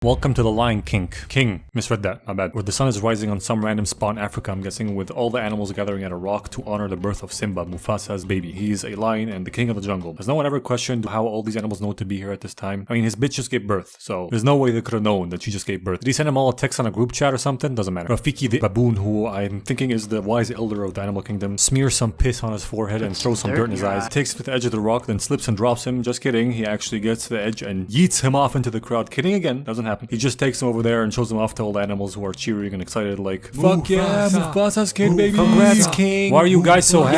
Welcome to the Lion King, misread that, my bad. Where the sun is rising on some random spot in Africa, I'm guessing, with all the animals gathering at a rock to honor the birth of Simba, Mufasa's baby. He is a lion and the king of the jungle. Has no one ever questioned how all these animals know to be here at this time? I mean, his bitch just gave birth, so there's no way they could have known that she just gave birth. Did he send them all a text on a group chat or something? Doesn't matter. Rafiki the baboon, who I'm thinking is the wise elder of the animal kingdom, smears some piss on his forehead and throws some dirt in his eyes. Takes him to the edge of the rock, then slips and drops him. Just kidding. He actually gets to the edge and yeets him off into the crowd. Kidding again. Doesn't happen. He just takes him over there and shows them off to all the animals who are cheering and excited like, fuck yeah, Mufasa's kid, baby. Congrats, king. Why are you guys so happy?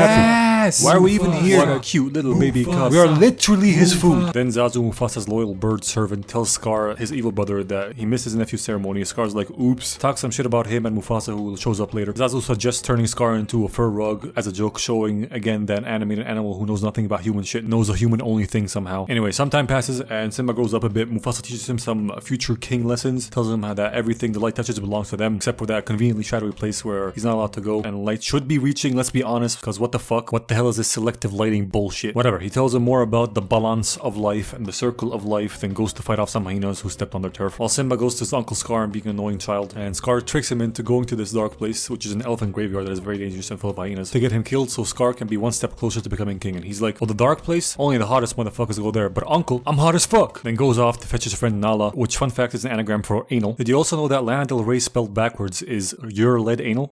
Yes. Why are we even here? What a cute little baby cub. We are literally his food. Then Zazu, Mufasa's loyal bird servant, tells Scar, his evil brother, that he missed his nephew's ceremony. Scar's like, oops. Talks some shit about him and Mufasa, who shows up later. Zazu suggests turning Scar into a fur rug as a joke, showing again that an animated animal who knows nothing about human shit knows a human only thing somehow. Anyway, some time passes and Simba grows up a bit. Mufasa teaches him some future king lessons, tells him how that everything the light touches belongs to them, except for that conveniently shadowy place where he's not allowed to go and light should be reaching, let's be honest, because what the fuck? What the hell is this selective lighting bullshit? Whatever. He tells him more about the balance of life and the circle of life, then goes to fight off some hyenas who stepped on their turf. While Simba goes to his Uncle Scar and being an annoying child, and Scar tricks him into going to this dark place, which is an elephant graveyard that is very dangerous and full of hyenas, to get him killed so Scar can be one step closer to becoming king. And he's like, well, the dark place? Only the hottest motherfuckers go there, but uncle, I'm hot as fuck. Then goes off to fetch his friend Nala, which fun fact is an anagram for anal. Did you also know that Lana Del Rey spelled backwards is your lead anal?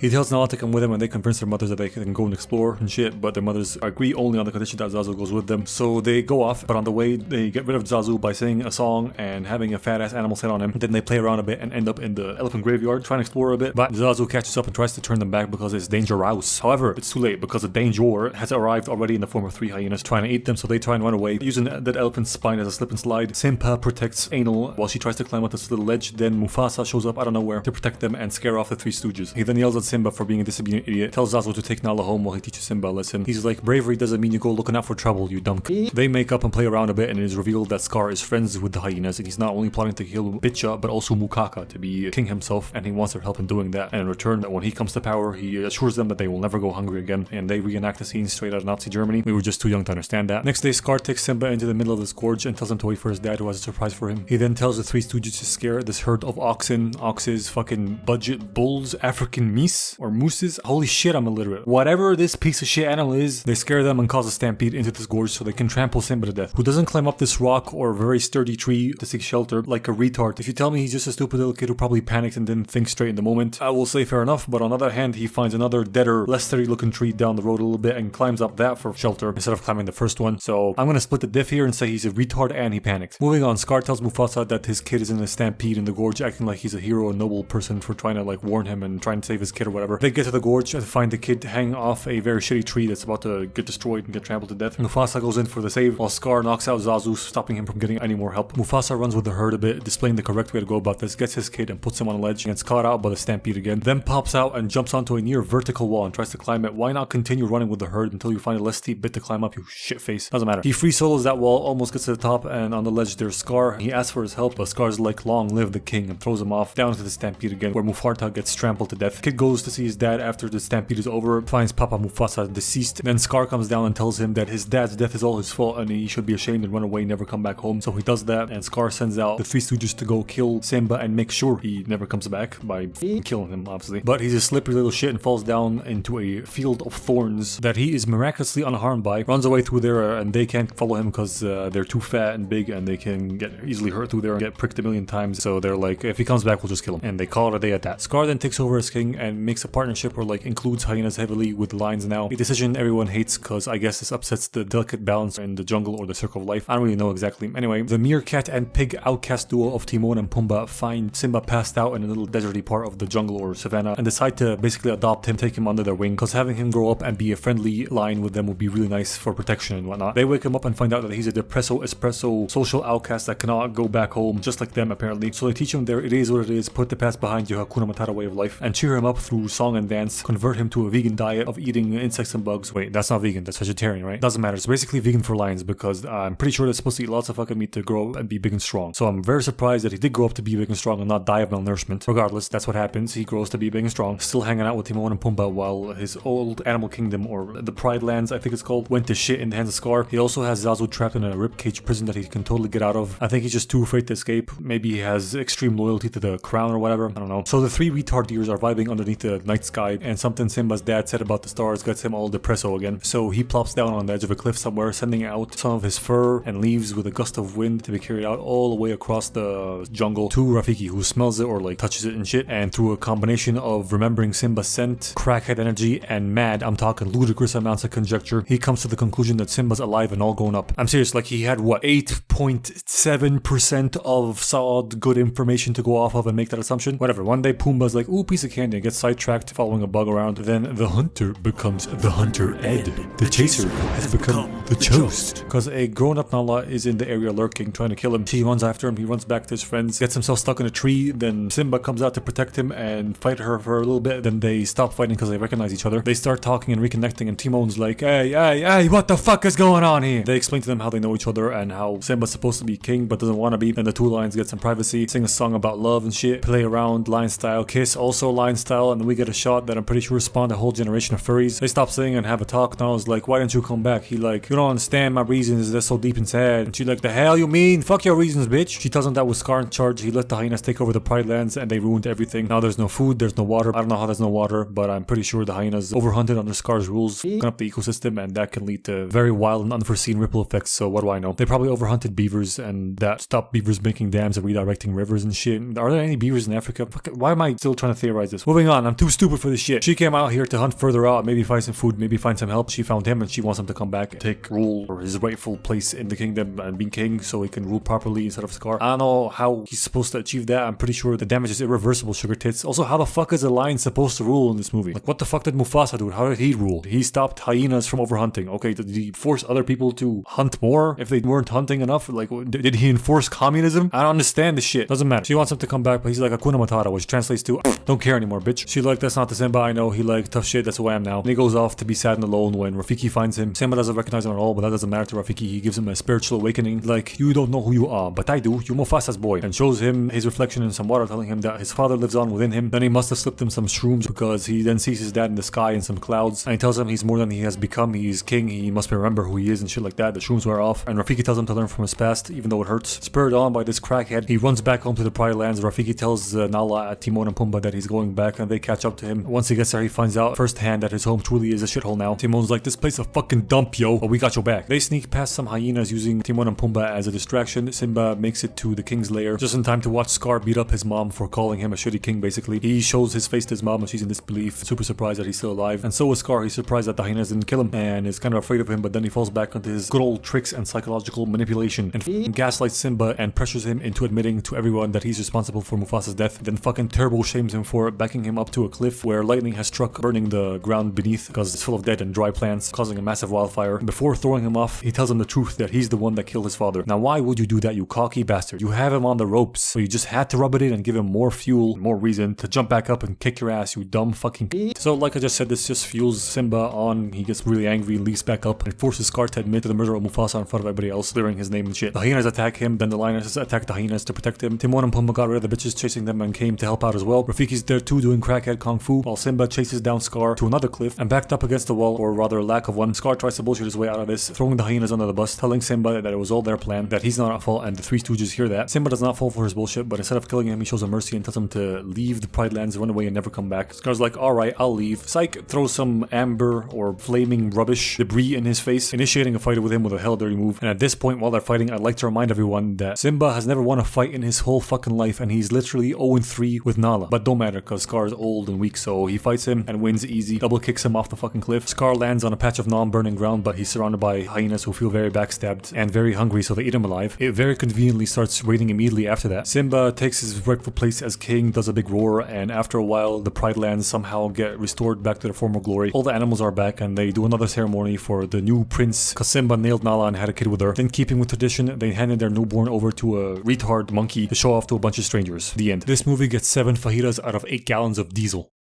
He tells Nala to come with him and they convince their mothers that they can go and explore and shit, but their mothers agree only on the condition that Zazu goes with them. So they go off, but on the way they get rid of Zazu by singing a song and having a fat ass animal sit on him. Then they play around a bit and end up in the elephant graveyard trying to explore a bit, but Zazu catches up and tries to turn them back because it's dangerous. However, it's too late because the danger has arrived already in the form of 3 hyenas trying to eat them, so they try and run away using that elephant's spine as a slip and slide. Simba protects Anal while she tries to climb up this little ledge. Then Mufasa shows up out of nowhere to protect them and scare off the 3 stooges. He then yells at Simba for being a disobedient idiot, tells Zazu to take Nala home while he teaches Simba a lesson. He's like, bravery doesn't mean you go looking out for trouble, you dumb c. They make up and play around a bit and it is revealed that Scar is friends with the hyenas and he's not only plotting to kill Bicha but also Mukaka to be king himself, and he wants their help in doing that. And in return, when he comes to power, he assures them that they will never go hungry again, and they reenact the scene straight out of Nazi Germany. We were just too young to understand that. Next day, Scar takes Simba into the middle of this gorge and tells him to wait for his dad, who has a surprise for him. He then tells the 3 stooges to scare this herd of oxes, fucking budget bulls, African meese or mooses. Holy shit, I'm illiterate. Whatever this piece of shit animal is, they scare them and cause a stampede into this gorge so they can trample Simba to death, who doesn't climb up this rock or very sturdy tree to seek shelter like a retard. If you tell me he's just a stupid little kid who probably panicked and didn't think straight in the moment, I will say fair enough, but on the other hand, he finds another deader, less sturdy looking tree down the road a little bit and climbs up that for shelter instead of climbing the first one. So I'm gonna split the diff here and say he's a retard and he panicked. Moving on, Scar tells Mufasa that his kid is in a stampede in the gorge, acting like he's a hero, a noble person for trying to like warn him and trying to save his kid or whatever. They get to the gorge and find the kid hang off a very shitty tree that's about to get destroyed and get trampled to death. Mufasa goes in for the save while Scar knocks out Zazu, stopping him from getting any more help. Mufasa runs with the herd a bit, displaying the correct way to go about this, gets his kid and puts him on a ledge and gets caught out by the stampede again, then pops out and jumps onto a near vertical wall and tries to climb it. Why not continue running with the herd until you find a less steep bit to climb up, you shitface? Doesn't matter. He free solos that wall, almost gets to the top, and on the ledge there's Scar. He asks for his help, but Scar's like, long live the king, and throws him off down into the stampede again, where Mufarta gets trampled to death. Kid goes to see his dad after the stampede is over, finds Papa Mufasa deceased. Then Scar comes down and tells him that his dad's death is all his fault and he should be ashamed and run away, never come back home. So he does that, and Scar sends out the 3 stooges to go kill Simba and make sure he never comes back by killing him, obviously. But he's a slippery little shit and falls down into a field of thorns that he is miraculously unharmed by. Runs away through there and they can't follow him because they're too fat and big and they can get easily hurt through there and get pricked a million times. So they're like, if he comes back, we'll just kill him. And they call it a day at that. Scar then takes over as king and makes a partnership where like includes hyenas heavily with lions now. A decision everyone hates because I guess this upsets the delicate balance in the jungle or the circle of life. I don't really know exactly. Anyway, the meerkat and pig outcast duo of Timon and Pumbaa find Simba passed out in a little deserty part of the jungle or savannah and decide to basically adopt him, take him under their wing, because having him grow up and be a friendly lion with them would be really nice for protection and whatnot. They wake him up and find out that he's a depresso espresso social outcast that cannot go back home just like them apparently. So they teach him there it is what it is, put the past behind you, Hakuna Matata way of life, and cheer him up through through song and dance, convert him to a vegan diet of eating insects and bugs. Wait, that's not vegan, that's vegetarian, right? Doesn't matter. It's basically vegan for lions because I'm pretty sure they're supposed to eat lots of fucking meat to grow up and be big and strong. So I'm very surprised that he did grow up to be big and strong and not die of malnourishment. Regardless, that's what happens. He grows to be big and strong, still hanging out with Timon and Pumbaa while his old animal kingdom, or the Pride Lands, I think it's called, went to shit in the hands of Scar. He also has Zazu trapped in a ribcage prison that he can totally get out of. I think he's just too afraid to escape. Maybe he has extreme loyalty to the crown or whatever. I don't know. So the three retard deers are vibing underneath the night sky, and something Simba's dad said about the stars gets him all depresso again. So he plops down on the edge of a cliff somewhere, sending out some of his fur and leaves with a gust of wind to be carried out all the way across the jungle to Rafiki, who smells it or like touches it and shit. And through a combination of remembering Simba's scent, crackhead energy, and mad, I'm talking ludicrous amounts of conjecture, he comes to the conclusion that Simba's alive and all grown up. I'm serious, like he had what, 8.7% of solid good information to go off of and make that assumption? Whatever. One day Pumbaa's like, ooh, piece of candy, and gets sidetracked following a bug around. Then the hunter becomes the hunter Ed. The chaser has become the chost. Because a grown-up Nala is in the area lurking, trying to kill him. He runs after him, he runs back to his friends, gets himself stuck in a tree, then Simba comes out to protect him and fight her for a little bit. Then they stop fighting because they recognize each other. They start talking and reconnecting, and Timon's like, hey, what the fuck is going on here? They explain to them how they know each other and how Simba's supposed to be king but doesn't want to be. Then the two lions get some privacy, sing a song about love and shit, play around lion style, kiss also lion style, and then we get a shot that I'm pretty sure spawned a whole generation of furries. They stop singing and have a talk. Now I was like, why didn't you come back? He like, you don't understand my reasons, they're so deep and sad. And she like, the hell you mean? Fuck your reasons, bitch. She tells him that with Scar in charge, he let the hyenas take over the Pride Lands and they ruined everything. Now there's no food, there's no water. I don't know how there's no water, but I'm pretty sure the hyenas overhunted under Scar's rules, fucking up the ecosystem, and that can lead to very wild and unforeseen ripple effects. So what do I know? They probably overhunted beavers, and that stopped beavers making dams and redirecting rivers and shit. Are there any beavers in Africa? Why am I still trying to theorize this? Moving on, I'm too stupid for this shit. She came out here to hunt further out, maybe find some food, maybe find some help. She found him and she wants him to come back, take rule or his rightful place in the kingdom and be king so he can rule properly instead of Scar. I don't know how he's supposed to achieve that. I'm pretty sure the damage is irreversible, sugar tits. Also, how the fuck is a lion supposed to rule in this movie? Like, what the fuck did Mufasa do? How did he rule? He stopped hyenas from overhunting. Okay, did he force other people to hunt more if they weren't hunting enough? Like, did he enforce communism? I don't understand this shit. Doesn't matter. She wants him to come back, but he's like Hakuna Matata, which translates to don't care anymore, bitch. She like, that's not the Simba I know. He like, tough shit, that's who I am now. And he goes off to be sad and alone when Rafiki finds him. Simba doesn't recognize him at all, but that doesn't matter to Rafiki. He gives him a spiritual awakening. Like, you don't know who you are, but I do. You're Mufasa's boy. And shows him his reflection in some water, telling him that his father lives on within him. Then he must have slipped him some shrooms because he then sees his dad in the sky in some clouds. And he tells him he's more than he has become. He's king. He must remember who he is and shit like that. The shrooms wear off. And Rafiki tells him to learn from his past, even though it hurts. Spurred on by this crackhead, he runs back home to the Pride Lands. Rafiki tells Nala at Timon and Pumbaa that he's going back, and they catch up to him. Once he gets there, he finds out firsthand that his home truly is a shithole now. Timon's like, this place is a fucking dump, yo, but we got your back. They sneak past some hyenas using Timon and Pumbaa as a distraction. Simba makes it to the king's lair just in time to watch Scar beat up his mom for calling him a shitty king, basically. He shows his face to his mom and she's in disbelief, super surprised that he's still alive. And so is Scar. He's surprised that the hyenas didn't kill him and is kind of afraid of him, but then he falls back onto his good old tricks and psychological manipulation and gaslights Simba and pressures him into admitting to everyone that he's responsible for Mufasa's death. Then fucking Zher-Bow shames him for backing him up to a cliff where lightning has struck, burning the ground beneath because it's full of dead and dry plants, causing a massive wildfire. Before throwing him off, he tells him the truth that he's the one that killed his father. Now why would you do that, you cocky bastard? You have him on the ropes, so you just had to rub it in and give him more fuel, more reason to jump back up and kick your ass, you dumb fucking So like I just said, this just fuels Simba on. He gets really angry, leaps back up, and forces Scar to admit to the murder of Mufasa in front of everybody else, clearing his name and shit. The hyenas attack him, then the lionesses attack the hyenas to protect him. Timon and Pumbaa got rid of the bitches chasing them and came to help out as well. Rafiki's there too doing crackhead kung fu, while Simba chases down Scar to another cliff and backed up against the wall, or rather lack of one. Scar tries to bullshit his way out of this, throwing the hyenas under the bus, telling Simba that it was all their plan, that he's not at fault, and the Three Stooges hear that. Simba does not fall for his bullshit, but instead of killing him, he shows him mercy and tells him to leave the Pride Lands, run away and never come back. Scar's like, alright, I'll leave. Psych throws some amber or flaming rubbish debris in his face, initiating a fight with him with a hell dirty move. And at this point, while they're fighting, I'd like to remind everyone that Simba has never won a fight in his whole fucking life, and he's literally 0-3 with Nala. But don't matter, cause Scar is old and weak, so he fights him and wins easy. Double kicks him off the fucking cliff. Scar lands on a patch of non-burning ground, but he's surrounded by hyenas who feel very backstabbed and very hungry, so they eat him alive. It very conveniently starts raining immediately after that. Simba takes his rightful place as king, does a big roar, and after a while, the Pride Lands somehow get restored back to their former glory. All the animals are back, and they do another ceremony for the new prince, cause Simba nailed Nala and had a kid with her. Then, keeping with tradition, they handed their newborn over to a retard monkey to show off to a bunch of strangers. The end. This movie gets 7 fajitas out of 8 gallons of diesel.